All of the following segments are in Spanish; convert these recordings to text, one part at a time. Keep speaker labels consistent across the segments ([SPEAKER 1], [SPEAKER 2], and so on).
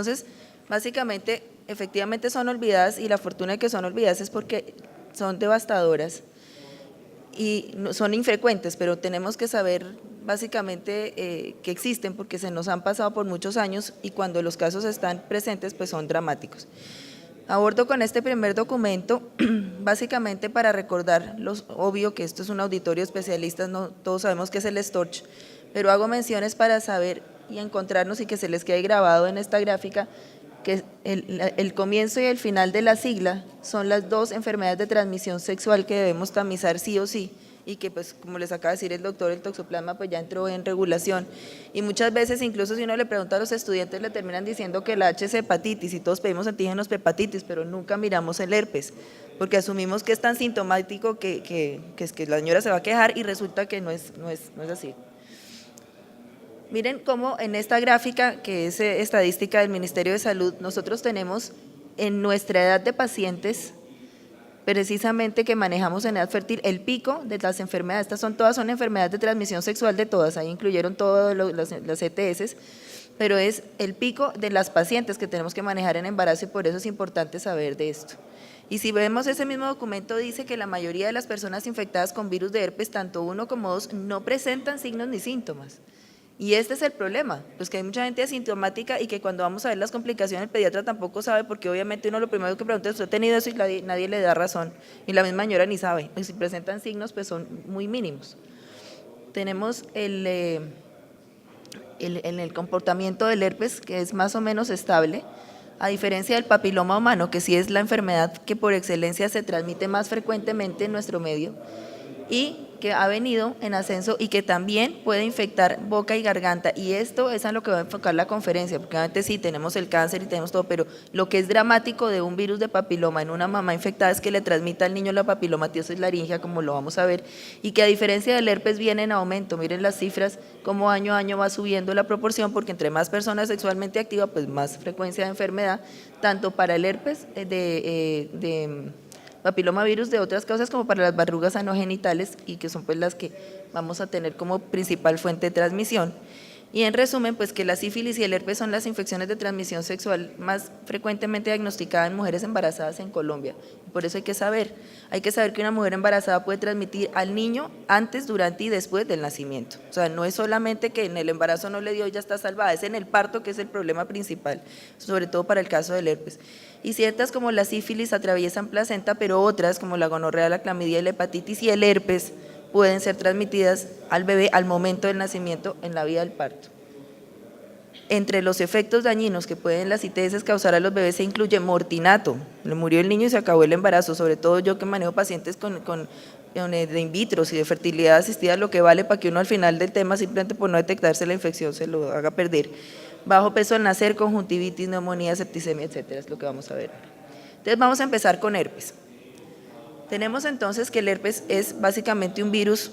[SPEAKER 1] Entonces, básicamente, efectivamente son olvidadas y la fortuna de que son olvidadas es porque son devastadoras y son infrecuentes, pero tenemos que saber básicamente que existen porque se nos han pasado por muchos años y cuando los casos están presentes pues son dramáticos. Abordo con este primer documento básicamente para recordar lo obvio que esto es un auditorio de especialistas, no todos sabemos que es el STORCH, pero hago menciones para saber y encontrarnos y que se les quede grabado en esta gráfica que el comienzo y el final de la sigla son las dos enfermedades de transmisión sexual que debemos tamizar sí o sí, y que pues como les acaba de decir el doctor, el toxoplasma pues ya entró en regulación, y muchas veces incluso si uno le pregunta a los estudiantes le terminan diciendo que la H es hepatitis y todos pedimos antígenos de hepatitis, pero nunca miramos el herpes, porque asumimos que es tan sintomático que la señora se va a quejar y resulta que no es así. Miren cómo en esta gráfica, que es estadística del Ministerio de Salud, nosotros tenemos en nuestra edad de pacientes, precisamente que manejamos en edad fértil, el pico de las enfermedades. Todas son enfermedades de transmisión sexual de todas, ahí incluyeron todas las ETS, pero es el pico de las pacientes que tenemos que manejar en embarazo y por eso es importante saber de esto. Y si vemos ese mismo documento dice que la mayoría de las personas infectadas con virus de herpes, tanto 1 como 2, no presentan signos ni síntomas. Y este es el problema, pues que hay mucha gente asintomática y que cuando vamos a ver las complicaciones el pediatra tampoco sabe, porque obviamente uno lo primero que pregunta es, ¿usted ha tenido eso? Y nadie le da razón, y la misma señora ni sabe, y si presentan signos pues son muy mínimos. Tenemos en el comportamiento del herpes, que es más o menos estable, a diferencia del papiloma humano, que sí es la enfermedad que por excelencia se transmite más frecuentemente en nuestro medio, y que ha venido en ascenso y que también puede infectar boca y garganta, y esto es a lo que va a enfocar la conferencia, porque obviamente sí tenemos el cáncer y tenemos todo, pero lo que es dramático de un virus de papiloma en una mamá infectada es que le transmita al niño la papilomatosis laringea, como lo vamos a ver, y que a diferencia del herpes viene en aumento. Miren las cifras, como año a año va subiendo la proporción, porque entre más personas sexualmente activas, pues más frecuencia de enfermedad, tanto para el herpes de papilomavirus de otras causas como para las verrugas anogenitales, y que son pues las que vamos a tener como principal fuente de transmisión. Y en resumen, pues que la sífilis y el herpes son las infecciones de transmisión sexual más frecuentemente diagnosticadas en mujeres embarazadas en Colombia. Por eso hay que saber que una mujer embarazada puede transmitir al niño antes, durante y después del nacimiento. O sea, no es solamente que en el embarazo no le dio y ya está salvada, es en el parto que es el problema principal, sobre todo para el caso del herpes. Y ciertas como la sífilis atraviesan placenta, pero otras como la gonorrea, la clamidia, la hepatitis y el herpes pueden ser transmitidas al bebé al momento del nacimiento en la vía del parto. Entre los efectos dañinos que pueden las ITS causar a los bebés se incluye mortinato, le murió el niño y se acabó el embarazo, sobre todo yo que manejo pacientes de in vitro y de fertilidad asistida, lo que vale para que uno al final del tema simplemente por no detectarse la infección se lo haga perder. Bajo peso al nacer, conjuntivitis, neumonía, septicemia, etcétera, es lo que vamos a ver. Entonces vamos a empezar con herpes. Tenemos entonces que el herpes es básicamente un virus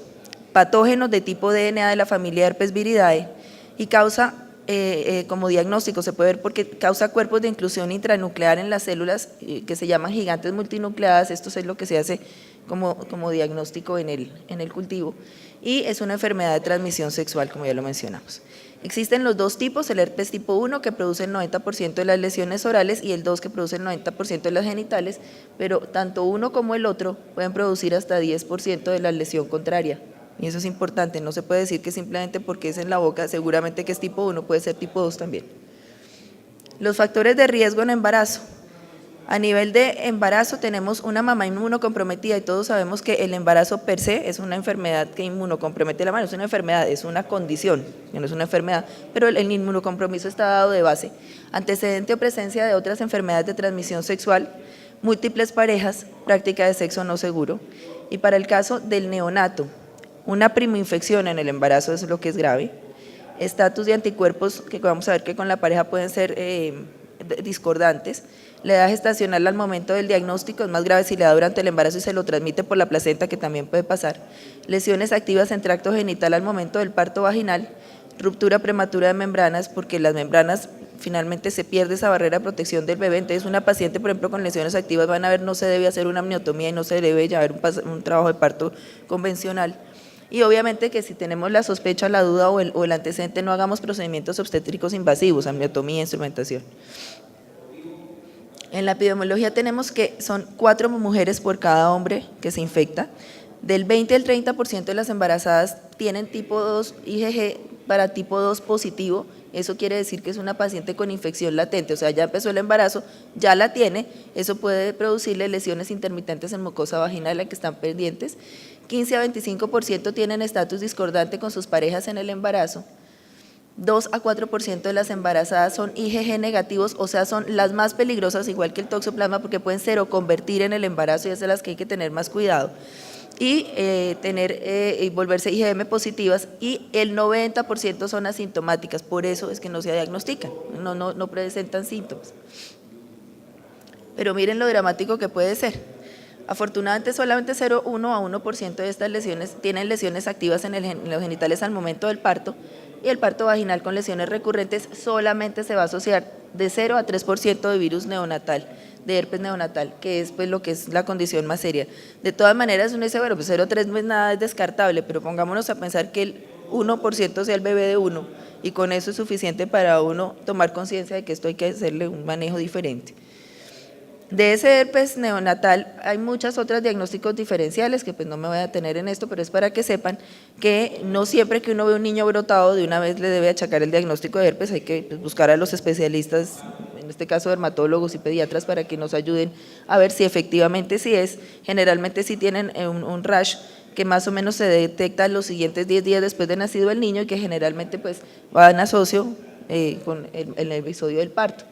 [SPEAKER 1] patógeno de tipo DNA de la familia Herpes viridae y causa, como diagnóstico se puede ver porque causa cuerpos de inclusión intranuclear en las células que se llaman gigantes multinucleadas. Esto es lo que se hace como diagnóstico en el cultivo, y es una enfermedad de transmisión sexual, como ya lo mencionamos. Existen los dos tipos, el herpes tipo 1 que produce el 90% de las lesiones orales y el 2 que produce el 90% de las genitales, pero tanto uno como el otro pueden producir hasta 10% de la lesión contraria. Y eso es importante, no se puede decir que simplemente porque es en la boca, seguramente que es tipo 1, puede ser tipo 2 también. Los factores de riesgo en embarazo. A nivel de embarazo tenemos una mamá inmunocomprometida y todos sabemos que el embarazo per se es una enfermedad que inmunocompromete la mamá, no es una enfermedad, es una condición, no es una enfermedad, pero el inmunocompromiso está dado de base. Antecedente o presencia de otras enfermedades de transmisión sexual, múltiples parejas, práctica de sexo no seguro, y para el caso del neonato, una primoinfección en el embarazo, eso es lo que es grave, estatus de anticuerpos que vamos a ver que con la pareja pueden ser discordantes, la edad gestacional al momento del diagnóstico es más grave si le da durante el embarazo y se lo transmite por la placenta, que también puede pasar, lesiones activas en tracto genital al momento del parto vaginal, ruptura prematura de membranas, porque las membranas finalmente se pierde esa barrera de protección del bebé. Entonces una paciente, por ejemplo, con lesiones activas van a ver, no se debe hacer una amniotomía y no se debe llevar un trabajo de parto convencional. Y obviamente que si tenemos la sospecha, la duda o el antecedente, no hagamos procedimientos obstétricos invasivos, amniotomía, instrumentación. En la epidemiología tenemos que son 4 mujeres por cada hombre que se infecta. Del 20 al 30% de las embarazadas tienen tipo 2 IgG para tipo 2 positivo. Eso quiere decir que es una paciente con infección latente, o sea, ya empezó el embarazo, ya la tiene, eso puede producirle lesiones intermitentes en mucosa vaginal, que están pendientes. 15 a 25% tienen estatus discordante con sus parejas en el embarazo. 2 a 4% de las embarazadas son IgG negativos, o sea, son las más peligrosas, igual que el toxoplasma, porque pueden seroconvertir en el embarazo y es de las que hay que tener más cuidado. Y volverse IgM positivas, y el 90% son asintomáticas, por eso es que no se diagnostican, no presentan síntomas. Pero miren lo dramático que puede ser. Afortunadamente solamente 0,1 a 1% de estas lesiones tienen lesiones activas en los genitales al momento del parto, y el parto vaginal con lesiones recurrentes solamente se va a asociar de 0 a 3% de virus neonatal, de herpes neonatal, que es pues lo que es la condición más seria. De todas maneras uno dice, bueno, pues 0,3 no es nada, es descartable, pero pongámonos a pensar que el 1% sea el bebé de uno, y con eso es suficiente para uno tomar conciencia de que esto hay que hacerle un manejo diferente. De ese herpes neonatal hay muchas otras diagnósticos diferenciales que pues no me voy a detener en esto, pero es para que sepan que no siempre que uno ve un niño brotado de una vez le debe achacar el diagnóstico de herpes, hay que pues, buscar a los especialistas, en este caso dermatólogos y pediatras, para que nos ayuden a ver si efectivamente sí es. Generalmente sí tienen un rash que más o menos se detecta los siguientes 10 días después de nacido el niño y que generalmente pues va en asocio con el episodio del parto.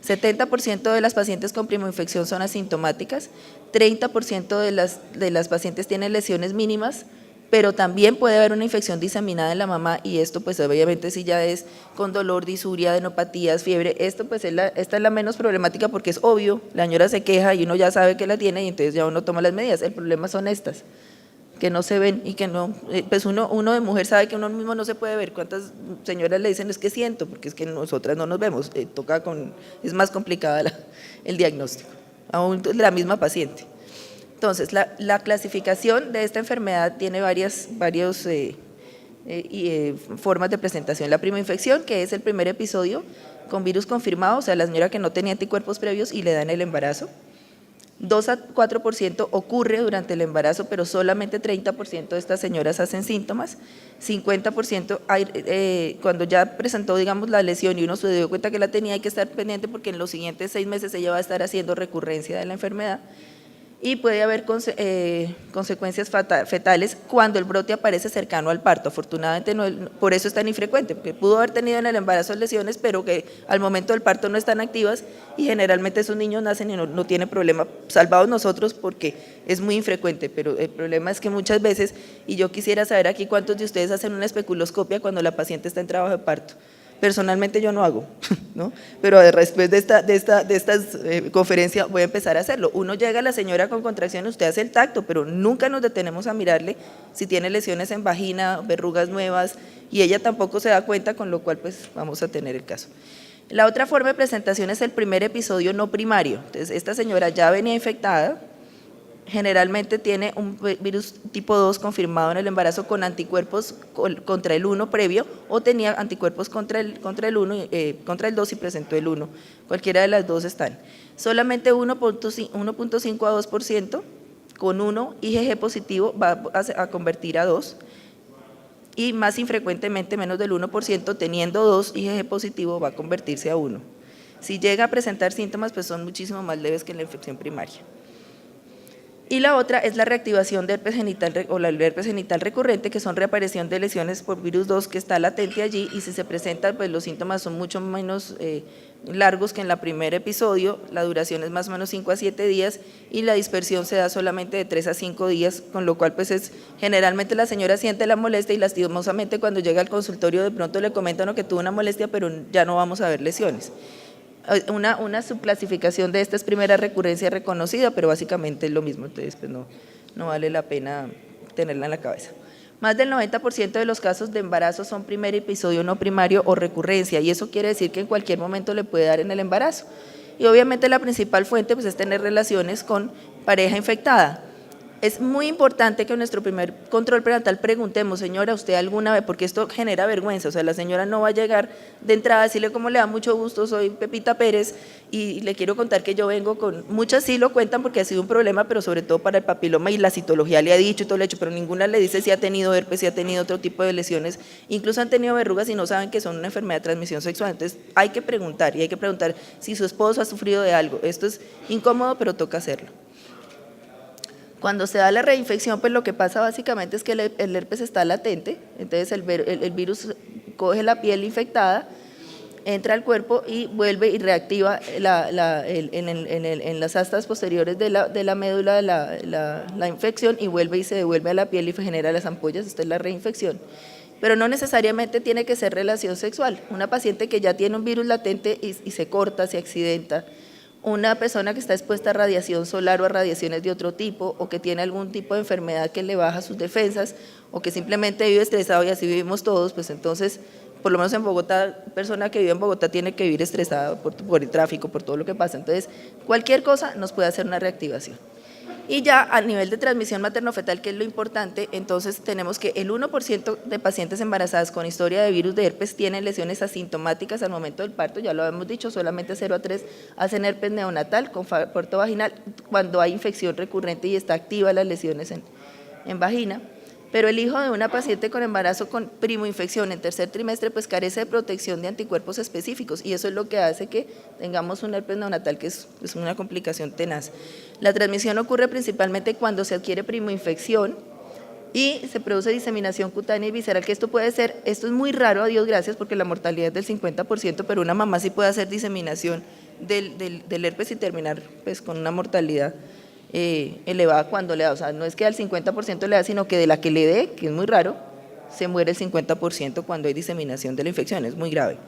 [SPEAKER 1] 70% de las pacientes con primoinfección son asintomáticas, 30% de las pacientes tienen lesiones mínimas, pero también puede haber una infección diseminada en la mamá, y esto pues obviamente si ya es con dolor, disuria, adenopatías, fiebre, esto pues esta es la menos problemática porque es obvio, la señora se queja y uno ya sabe que la tiene y entonces ya uno toma las medidas. El problema son estas, que no se ven y que no, pues uno de mujer sabe que uno mismo no se puede ver. ¿Cuántas señoras le dicen es que siento? Porque es que nosotras no nos vemos, es más complicada el diagnóstico, aún la misma paciente. Entonces, la clasificación de esta enfermedad tiene varias formas de presentación. La primoinfección, que es el primer episodio con virus confirmado, o sea, la señora que no tenía anticuerpos previos y le da en el embarazo. 2 a 4% ocurre durante el embarazo, pero solamente 30% de estas señoras hacen síntomas. 50% cuando ya presentó, digamos, la lesión y uno se dio cuenta que la tenía, hay que estar pendiente porque en los siguientes 6 meses ella va a estar haciendo recurrencia de la enfermedad. Y puede haber consecuencias fetales cuando el brote aparece cercano al parto. Afortunadamente por eso es tan infrecuente, porque pudo haber tenido en el embarazo lesiones, pero que al momento del parto no están activas, y generalmente esos niños nacen y no tienen problema, salvados nosotros porque es muy infrecuente, pero el problema es que muchas veces, y yo quisiera saber aquí cuántos de ustedes hacen una especuloscopia cuando la paciente está en trabajo de parto. Personalmente yo no hago, ¿no? Pero después de esta conferencia voy a empezar a hacerlo. Uno llega a la señora con contracciones, usted hace el tacto, pero nunca nos detenemos a mirarle si tiene lesiones en vagina, verrugas nuevas, y ella tampoco se da cuenta, con lo cual pues vamos a tener el caso. La otra forma de presentación es el primer episodio no primario. Entonces, esta señora ya venía infectada, generalmente tiene un virus tipo 2 confirmado en el embarazo con anticuerpos contra el 1 previo, o tenía anticuerpos contra el 2 y presentó el 1, cualquiera de las dos están. Solamente 1.5 a 2% con 1 IgG positivo va a convertir a 2, y más infrecuentemente menos del 1% teniendo 2 IgG positivo va a convertirse a 1. Si llega a presentar síntomas, pues son muchísimo más leves que la infección primaria. Y la otra es la reactivación de herpes genital o la herpes genital recurrente, que son reaparición de lesiones por virus 2 que está latente allí, y si se presentan, pues los síntomas son mucho menos largos que en el primer episodio, la duración es más o menos 5 a 7 días y la dispersión se da solamente de 3 a 5 días, con lo cual pues generalmente la señora siente la molestia y lastimosamente cuando llega al consultorio de pronto le comentan que tuvo una molestia, pero ya no vamos a ver lesiones. Una subclasificación de esta es primera recurrencia reconocida, pero básicamente es lo mismo, entonces pues no vale la pena tenerla en la cabeza. Más del 90% de los casos de embarazo son primer episodio no primario o recurrencia, y eso quiere decir que en cualquier momento le puede dar en el embarazo. Y obviamente la principal fuente pues es tener relaciones con pareja infectada. Es muy importante que en nuestro primer control prenatal preguntemos, señora, ¿usted alguna vez? Porque esto genera vergüenza, o sea, la señora no va a llegar de entrada a decirle cómo le da mucho gusto, soy Pepita Pérez y le quiero contar que yo vengo con, muchas sí lo cuentan porque ha sido un problema, pero sobre todo para el papiloma y la citología le ha dicho y todo lo hecho, pero ninguna le dice si ha tenido herpes, si ha tenido otro tipo de lesiones, incluso han tenido verrugas y no saben que son una enfermedad de transmisión sexual, entonces hay que preguntar y hay que preguntar si su esposo ha sufrido de algo, esto es incómodo pero toca hacerlo. Cuando se da la reinfección, pues lo que pasa básicamente es que el herpes está latente, entonces el virus coge la piel infectada, entra al cuerpo y vuelve y reactiva en las astas posteriores de la médula la infección y vuelve y se devuelve a la piel y genera las ampollas, esta es la reinfección. Pero no necesariamente tiene que ser relación sexual. Una paciente que ya tiene un virus latente y se corta, se accidenta, una persona que está expuesta a radiación solar o a radiaciones de otro tipo o que tiene algún tipo de enfermedad que le baja sus defensas o que simplemente vive estresado y así vivimos todos, pues entonces, por lo menos en Bogotá, persona que vive en Bogotá tiene que vivir estresada por el tráfico, por todo lo que pasa. Entonces, cualquier cosa nos puede hacer una reactivación. Y ya a nivel de transmisión materno-fetal, que es lo importante, entonces tenemos que el 1% de pacientes embarazadas con historia de virus de herpes tienen lesiones asintomáticas al momento del parto, ya lo hemos dicho, solamente 0 a 3 hacen herpes neonatal con puerto vaginal cuando hay infección recurrente y está activa las lesiones en vagina. Pero el hijo de una paciente con embarazo con primoinfección en tercer trimestre pues carece de protección de anticuerpos específicos y eso es lo que hace que tengamos un herpes neonatal que es una complicación tenaz. La transmisión ocurre principalmente cuando se adquiere primoinfección y se produce diseminación cutánea y visceral, que esto es muy raro, a Dios gracias, porque la mortalidad es del 50%, pero una mamá sí puede hacer diseminación del herpes y terminar pues con una mortalidad elevada cuando le da, o sea, no es que al 50% le da, sino que de la que le dé, que es muy raro, se muere el 50% cuando hay diseminación de la infección, es muy grave.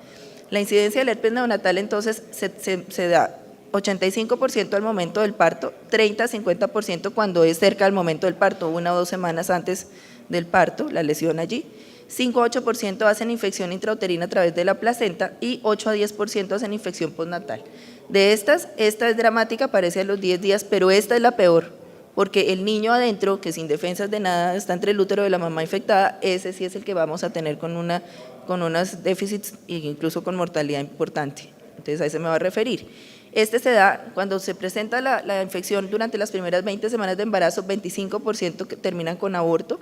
[SPEAKER 1] La incidencia del herpes neonatal entonces se da 85% al momento del parto, 30-50% cuando es cerca del momento del parto, 1 o 2 semanas antes del parto, la lesión allí, 5-8% hacen infección intrauterina a través de la placenta y 8-10% hacen infección postnatal. De esta es dramática, aparece a los 10 días, pero esta es la peor, porque el niño adentro, que sin defensas de nada, está entre el útero de la mamá infectada, ese sí es el que vamos a tener con unos déficits e incluso con mortalidad importante. Entonces a ese me va a referir. Este se da cuando se presenta la infección durante las primeras 20 semanas de embarazo, 25% que terminan con aborto.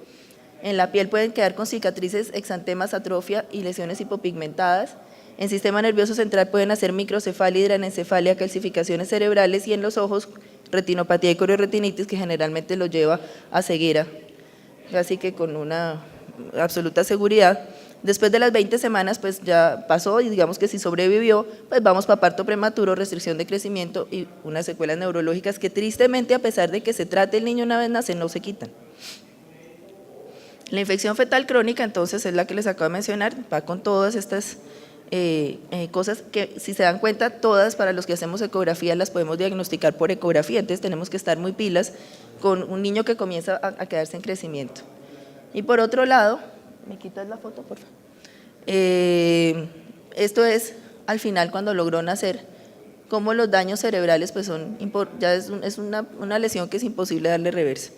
[SPEAKER 1] En la piel pueden quedar con cicatrices, exantemas, atrofia y lesiones hipopigmentadas. En sistema nervioso central pueden hacer microcefalia, hidranencefalia, calcificaciones cerebrales y en los ojos retinopatía y corioretinitis que generalmente lo lleva a ceguera, así que con una absoluta seguridad. Después de las 20 semanas pues ya pasó y digamos que si sobrevivió pues vamos para parto prematuro, restricción de crecimiento y unas secuelas neurológicas que tristemente a pesar de que se trate el niño una vez nace no se quitan. La infección fetal crónica entonces es la que les acabo de mencionar, va con todas estas cosas que si se dan cuenta todas para los que hacemos ecografía las podemos diagnosticar por ecografía, entonces tenemos que estar muy pilas con un niño que comienza a quedarse en crecimiento. Y por otro lado, ¿me quitas la foto por favor? Esto es al final cuando logró nacer, como los daños cerebrales pues ya es una lesión que es imposible darle reversa.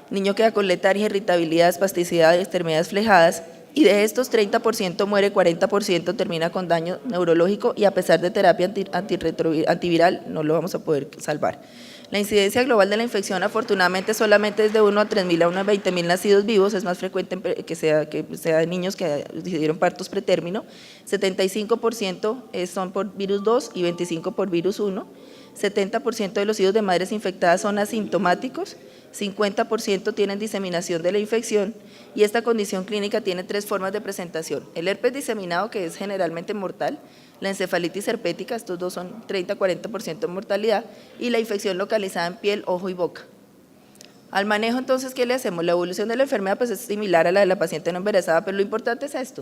[SPEAKER 1] El niño queda con letargia, irritabilidad, espasticidad, extremidades flejadas, y de estos 30% muere, 40% termina con daño neurológico y a pesar de terapia antiviral no lo vamos a poder salvar. La incidencia global de la infección afortunadamente solamente es de 1 a 3.000 a 1 a 20.000 nacidos vivos, es más frecuente que sea de niños que decidieron partos pretérmino, 75% son por virus 2 y 25% por virus 1, 70% de los hijos de madres infectadas son asintomáticos, 50% tienen diseminación de la infección y esta condición clínica tiene 3 formas de presentación. El herpes diseminado, que es generalmente mortal, la encefalitis herpética, estos dos son 30-40% de mortalidad, y la infección localizada en piel, ojo y boca. Al manejo entonces, ¿qué le hacemos? La evolución de la enfermedad pues, es similar a la de la paciente no embarazada, pero lo importante es esto.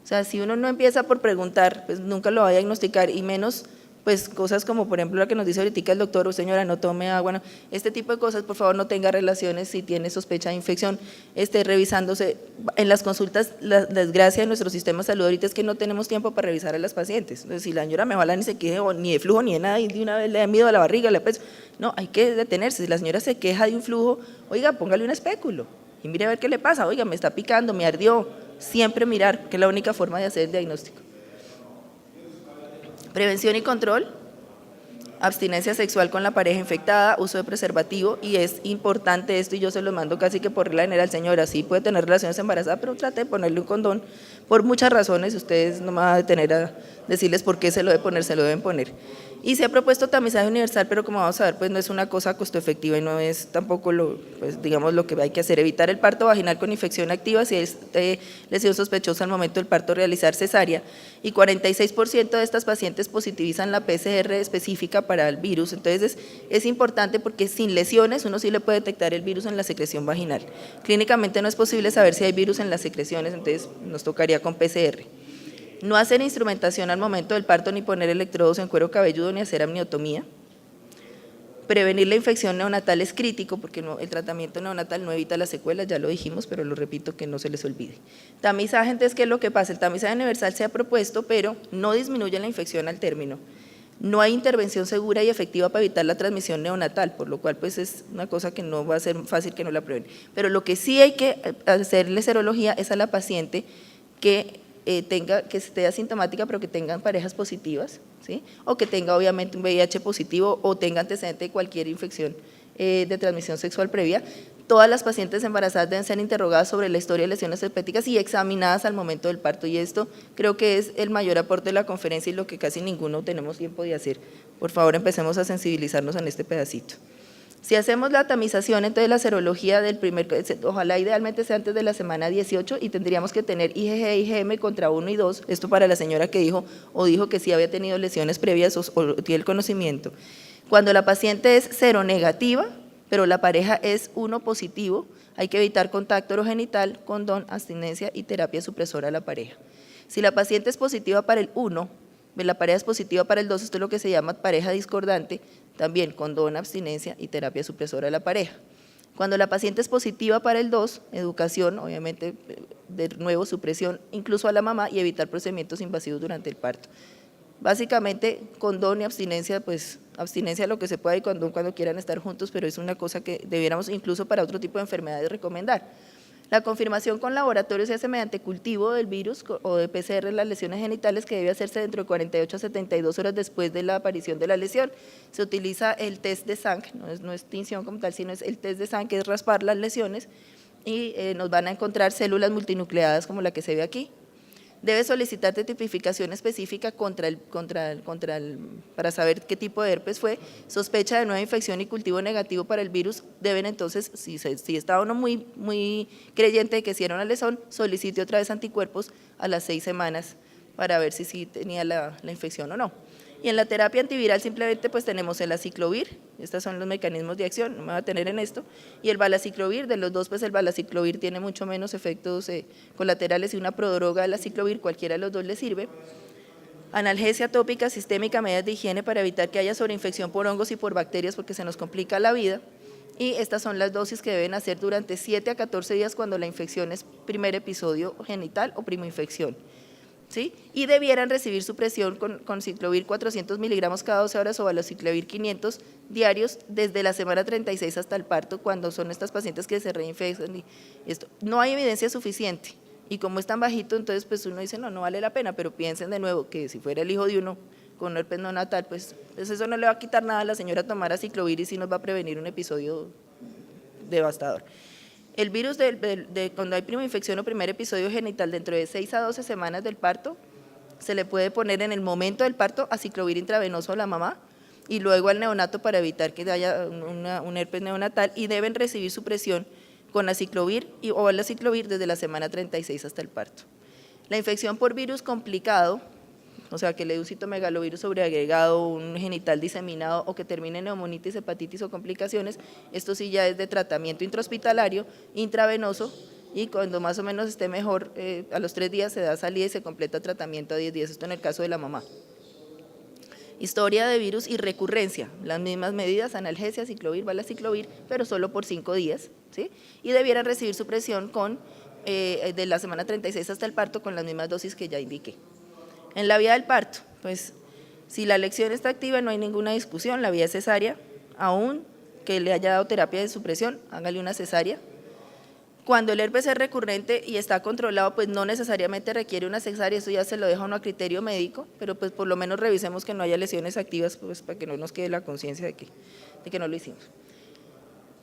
[SPEAKER 1] O sea, si uno no empieza por preguntar, pues nunca lo va a diagnosticar y menos pues cosas como por ejemplo la que nos dice ahorita el doctor, o señora, no tome agua, no, este tipo de cosas, por favor no tenga relaciones si tiene sospecha de infección, esté revisándose. En las consultas, la desgracia de nuestro sistema de salud ahorita es que no tenemos tiempo para revisar a las pacientes. Entonces, si la señora me va ni se queje ni de flujo ni de nada y de una vez le da miedo a la barriga, le pesa, no, hay que detenerse. Si la señora se queja de un flujo, oiga, póngale un espéculo y mire a ver qué le pasa, oiga, me está picando, me ardió, siempre mirar, que es la única forma de hacer el diagnóstico. Prevención y control, abstinencia sexual con la pareja infectada, uso de preservativo, y es importante esto y yo se lo mando casi que por regla general, señora, sí puede tener relaciones embarazadas, pero trate de ponerle un condón por muchas razones, ustedes no me van a detener a decirles por qué se lo deben poner, se lo deben poner. Y se ha propuesto tamizaje universal, pero como vamos a ver, pues no es una cosa costo efectiva y no es tampoco pues, digamos, lo que hay que hacer. Evitar el parto vaginal con infección activa si es lesión sospechosa al momento del parto, realizar cesárea. Y 46% de estas pacientes positivizan la PCR específica para el virus. Entonces es importante porque sin lesiones uno sí le puede detectar el virus en la secreción vaginal. Clínicamente no es posible saber si hay virus en las secreciones, entonces nos tocaría con PCR. No hacer instrumentación al momento del parto, ni poner electrodos en cuero cabelludo, ni hacer amniotomía. Prevenir la infección neonatal es crítico porque el tratamiento neonatal no evita las secuelas, ya lo dijimos, pero lo repito que no se les olvide. Tamizaje, entonces, ¿qué es lo que pasa? El tamizaje universal se ha propuesto, pero no disminuye la infección al término. No hay intervención segura y efectiva para evitar la transmisión neonatal, por lo cual pues es una cosa que no va a ser fácil que no la prueben. Pero lo que sí hay que hacerle serología es a la paciente que que esté asintomática pero que tengan parejas positivas, ¿sí? O que tenga obviamente un VIH positivo o tenga antecedente de cualquier infección de transmisión sexual previa. Todas las pacientes embarazadas deben ser interrogadas sobre la historia de lesiones herpéticas y examinadas al momento del parto, y esto creo que es el mayor aporte de la conferencia y lo que casi ninguno tenemos tiempo de hacer. Por favor, empecemos a sensibilizarnos en este pedacito. Si hacemos la tamización, entonces la serología del ojalá idealmente sea antes de la semana 18 y tendríamos que tener IgG e IgM contra 1 y 2, esto para la señora que dijo que sí había tenido lesiones previas o tiene el conocimiento. Cuando la paciente es seronegativa, pero la pareja es 1 positivo, hay que evitar contacto orogenital, condón, abstinencia y terapia supresora a la pareja. Si la paciente es positiva para el 1, la pareja es positiva para el 2, esto es lo que se llama pareja discordante, también condón, abstinencia y terapia supresora a la pareja. Cuando la paciente es positiva para el 2, educación, obviamente, de nuevo supresión, incluso a la mamá, y evitar procedimientos invasivos durante el parto. Básicamente, condón y abstinencia, pues abstinencia lo que se pueda y condón cuando quieran estar juntos, pero es una cosa que debiéramos incluso para otro tipo de enfermedades recomendar. La confirmación con laboratorio se hace mediante cultivo del virus o de PCR en las lesiones genitales, que debe hacerse dentro de 48 a 72 horas después de la aparición de la lesión. Se utiliza el test de Sank, no es tinción como tal, sino es el test de Sank, que es raspar las lesiones, y nos van a encontrar células multinucleadas como la que se ve aquí. Debe solicitar tipificación específica para saber qué tipo de herpes fue. Sospecha de nueva infección y cultivo negativo para el virus, deben entonces, si está uno muy creyente de que hicieron la lesión, solicite otra vez anticuerpos a las 6 semanas para ver si sí tenía la infección o no. Y en la terapia antiviral simplemente pues tenemos el aciclovir, estos son los mecanismos de acción, no me voy a tener en esto, y el valaciclovir. De los dos pues el valaciclovir tiene mucho menos efectos colaterales y una prodroga del aciclovir, cualquiera de los dos le sirve. Analgesia tópica sistémica, medidas de higiene para evitar que haya sobreinfección por hongos y por bacterias porque se nos complica la vida. Y estas son las dosis que deben hacer durante 7 a 14 días cuando la infección es primer episodio genital o primoinfección. ¿Sí? Y debieran recibir supresión con ciclovir 400 miligramos cada 12 horas o valaciclovir 500 diarios desde la semana 36 hasta el parto, cuando son estas pacientes que se reinfectan. Y esto. No hay evidencia suficiente y como es tan bajito, entonces pues uno dice no vale la pena, pero piensen de nuevo que si fuera el hijo de uno con herpes neonatal, pues eso no le va a quitar nada a la señora tomar aciclovir y sí nos va a prevenir un episodio devastador. El virus cuando hay primoinfección o primer episodio genital dentro de 6 a 12 semanas del parto, se le puede poner en el momento del parto aciclovir intravenoso a la mamá y luego al neonato para evitar que haya un herpes neonatal, y deben recibir supresión con aciclovir o valaciclovir desde la semana 36 hasta el parto. La infección por virus complicado, o sea, que le dé un citomegalovirus sobreagregado, un genital diseminado o que termine en neumonitis, hepatitis o complicaciones, esto sí ya es de tratamiento intrahospitalario, intravenoso, y cuando más o menos esté mejor, a los 3 días se da salida y se completa tratamiento a 10 días, esto en el caso de la mamá. historia de virus y recurrencia, las mismas medidas, analgesia, ciclovir, valaciclovir, pero solo por 5 días, ¿sí? Y debieran recibir supresión de la semana 36 hasta el parto con las mismas dosis que ya indiqué. En la vía del parto, pues si la lección está activa no hay ninguna discusión, la vía es cesárea, aún que le haya dado terapia de supresión, hágale una cesárea. Cuando el herpes es recurrente y está controlado, pues no necesariamente requiere una cesárea, eso ya se lo deja uno a criterio médico, pero pues por lo menos revisemos que no haya lesiones activas, pues para que no nos quede la conciencia de que no lo hicimos.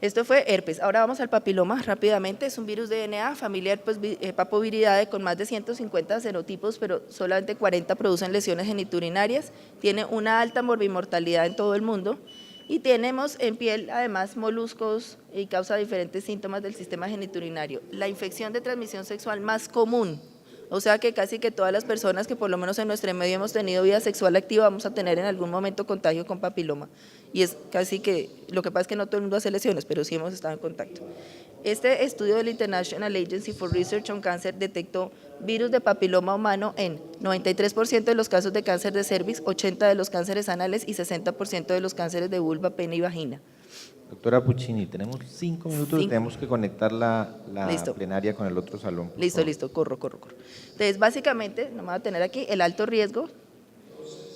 [SPEAKER 1] Esto fue herpes. Ahora vamos al papiloma rápidamente. Es un virus de DNA, familia herpes papoviridae, con más de 150 serotipos, pero solamente 40 producen lesiones geniturinarias. Tiene una alta morbimortalidad en todo el mundo. Y tenemos en piel, además, moluscos y causa diferentes síntomas del sistema geniturinario. La infección de transmisión sexual más común, o sea que casi que todas las personas que por lo menos en nuestro medio hemos tenido vida sexual activa vamos a tener en algún momento contagio con papiloma. Y es casi que, lo que pasa es que no todo el mundo hace lesiones, pero sí hemos estado en contacto. Este estudio del International Agency for Research on Cancer detectó virus de papiloma humano en 93% de los casos de cáncer de cervix, 80% de los cánceres anales y 60% de los cánceres de vulva, pene y vagina.
[SPEAKER 2] Doctora Puccini, tenemos 5 minutos, tenemos que conectar la
[SPEAKER 1] Listo.
[SPEAKER 2] plenaria con el otro salón.
[SPEAKER 1] Listo, corro. Entonces, básicamente, no me voy a tener aquí el alto riesgo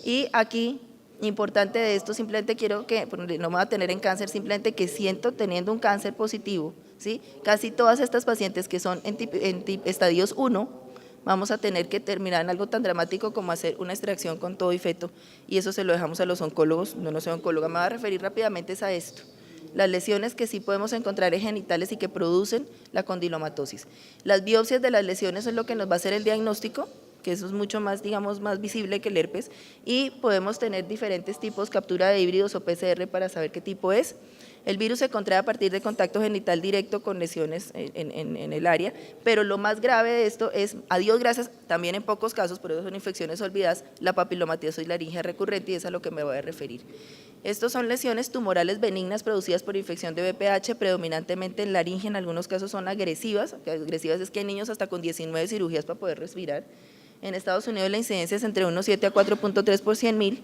[SPEAKER 1] y aquí, importante de esto, simplemente quiero que, no me voy a tener en cáncer, simplemente que siento teniendo un cáncer positivo, ¿sí? Casi todas estas pacientes que son en estadios 1, vamos a tener que terminar en algo tan dramático como hacer una extracción con todo y feto, y eso se lo dejamos a los oncólogos, no soy oncóloga, me voy a referir rápidamente a esto. Las lesiones que sí podemos encontrar en genitales y que producen la condilomatosis. Las biopsias de las lesiones es lo que nos va a hacer el diagnóstico, que eso es mucho más, digamos, más visible que el herpes, y podemos tener diferentes tipos, captura de híbridos o PCR para saber qué tipo es. El virus se contrae a partir de contacto genital directo con lesiones en el área, pero lo más grave de esto es, a Dios gracias, también en pocos casos, por eso son infecciones olvidadas, la papilomatosis laringea recurrente, y es a lo que me voy a referir. Estos son lesiones tumorales benignas producidas por infección de VPH, predominantemente en laringe, en algunos casos son agresivas es que hay niños hasta con 19 cirugías para poder respirar. En Estados Unidos la incidencia es entre 1,7 a 4,3 por 100.000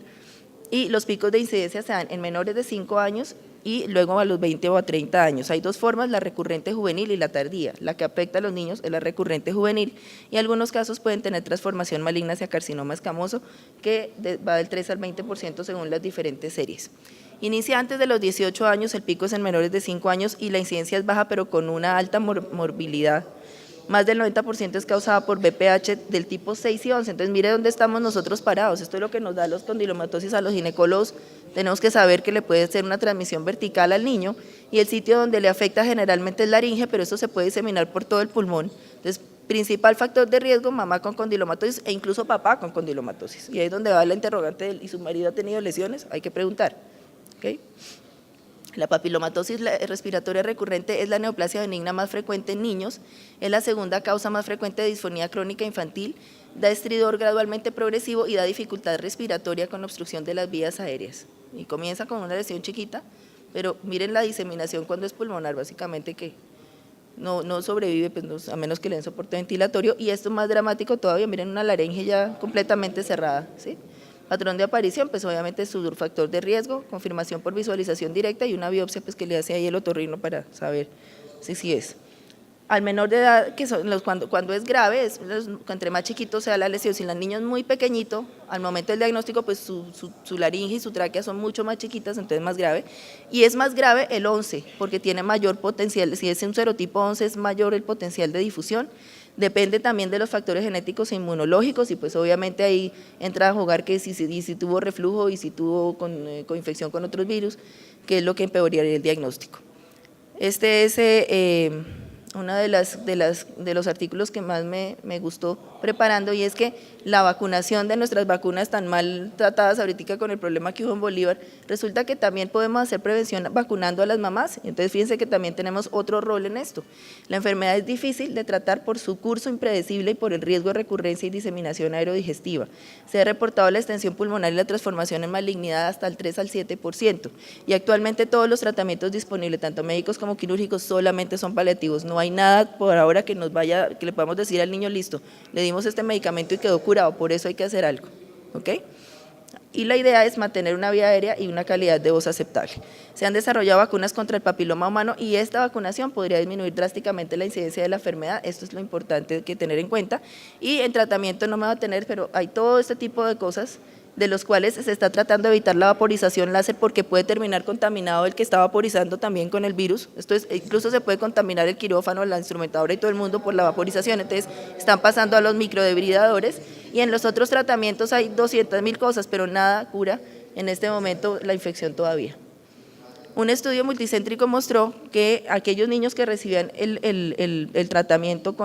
[SPEAKER 1] y los picos de incidencia se dan en menores de 5 años y luego a los 20 o a 30 años. Hay dos formas, la recurrente juvenil y la tardía. La que afecta a los niños es la recurrente juvenil y en algunos casos pueden tener transformación maligna hacia carcinoma escamoso que va del 3 al 20% según las diferentes series. Inicia antes de los 18 años, el pico es en menores de 5 años y la incidencia es baja pero con una alta morbilidad. Más del 90% es causada por VPH del tipo 6 y 11, entonces mire dónde estamos nosotros parados, esto es lo que nos da los condilomatosis a los ginecólogos, tenemos que saber que le puede ser una transmisión vertical al niño y el sitio donde le afecta generalmente es laringe, pero eso se puede diseminar por todo el pulmón, entonces principal factor de riesgo, mamá con condilomatosis e incluso papá con condilomatosis, y ahí es donde va la interrogante ¿y su marido ha tenido lesiones? Hay que preguntar, ¿ok? La papilomatosis respiratoria recurrente es la neoplasia benigna más frecuente en niños, es la segunda causa más frecuente de disfonía crónica infantil, da estridor gradualmente progresivo y da dificultad respiratoria con obstrucción de las vías aéreas. Y comienza con una lesión chiquita, pero miren la diseminación cuando es pulmonar, básicamente que no sobrevive, pues a menos que le den soporte ventilatorio, y esto es más dramático todavía, miren una laringe ya completamente cerrada, ¿sí? Patrón de aparición, pues obviamente su factor de riesgo, confirmación por visualización directa y una biopsia pues que le hace ahí el otorrino para saber si sí es. Al menor de edad, que son cuando es grave, entre más chiquito sea la lesión, si el niño es muy pequeñito, al momento del diagnóstico pues su laringe y su tráquea son mucho más chiquitas, entonces es más grave, y es más grave el 11, porque tiene mayor potencial, si es un serotipo 11 es mayor el potencial de difusión. Depende también de los factores genéticos e inmunológicos y pues obviamente ahí entra a jugar que si tuvo reflujo y si tuvo con infección con otros virus, que es lo que empeoraría el diagnóstico. Este es uno de los artículos que más me gustó preparando, y es que la vacunación de nuestras vacunas tan mal tratadas ahorita con el problema que hubo en Bolívar, resulta que también podemos hacer prevención vacunando a las mamás, entonces fíjense que también tenemos otro rol en esto. La enfermedad es difícil de tratar por su curso impredecible y por el riesgo de recurrencia y diseminación aerodigestiva. Se ha reportado la extensión pulmonar y la transformación en malignidad hasta el 3 al 7%, y actualmente todos los tratamientos disponibles, tanto médicos como quirúrgicos, solamente son paliativos, no hay nada por ahora que le podamos decir al niño, listo, le dimos este medicamento y quedó curado, por eso hay que hacer algo, ¿ok? y la idea es mantener una vía aérea y una calidad de voz aceptable. Se han desarrollado vacunas contra el papiloma humano y esta vacunación podría disminuir drásticamente la incidencia de la enfermedad, esto es lo importante que tener en cuenta, y en tratamiento no me va a tener, pero hay todo este tipo de cosas de los cuales se está tratando de evitar la vaporización láser porque puede terminar contaminado el que está vaporizando también con el virus, esto es, incluso se puede contaminar el quirófano, la instrumentadora y todo el mundo por la vaporización, entonces están pasando a los microdebridadores y en los otros tratamientos hay 200.000 cosas, pero nada cura en este momento la infección todavía. Un estudio multicéntrico mostró que aquellos niños que recibían el tratamiento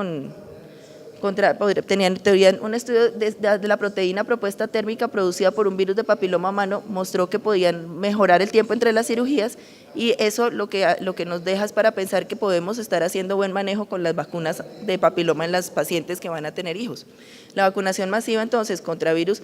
[SPEAKER 1] tenían un estudio de la proteína propuesta térmica producida por un virus de papiloma humano, mostró que podían mejorar el tiempo entre las cirugías y eso lo que nos deja es para pensar que podemos estar haciendo buen manejo con las vacunas de papiloma en las pacientes que van a tener hijos. La vacunación masiva entonces contra virus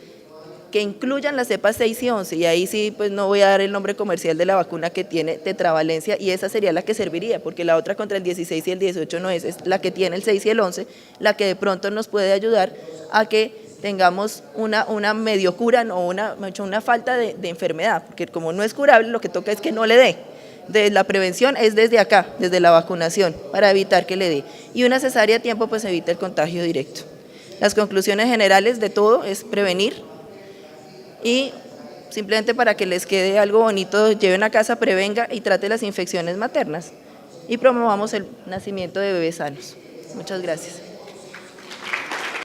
[SPEAKER 1] que incluyan las cepas 6 y 11, y ahí sí pues no voy a dar el nombre comercial de la vacuna que tiene tetravalencia y esa sería la que serviría, porque la otra contra el 16 y el 18 no es la que tiene el 6 y el 11, la que de pronto nos puede ayudar a que tengamos una medio cura, no una falta de enfermedad, porque como no es curable, lo que toca es que no le dé. La prevención es desde acá, desde la vacunación, para evitar que le dé. Y una cesárea a tiempo pues evita el contagio directo. Las conclusiones generales de todo es prevenir, y simplemente para que les quede algo bonito, lleven a casa, prevenga y trate las infecciones maternas y promovamos el nacimiento de bebés sanos. Muchas gracias.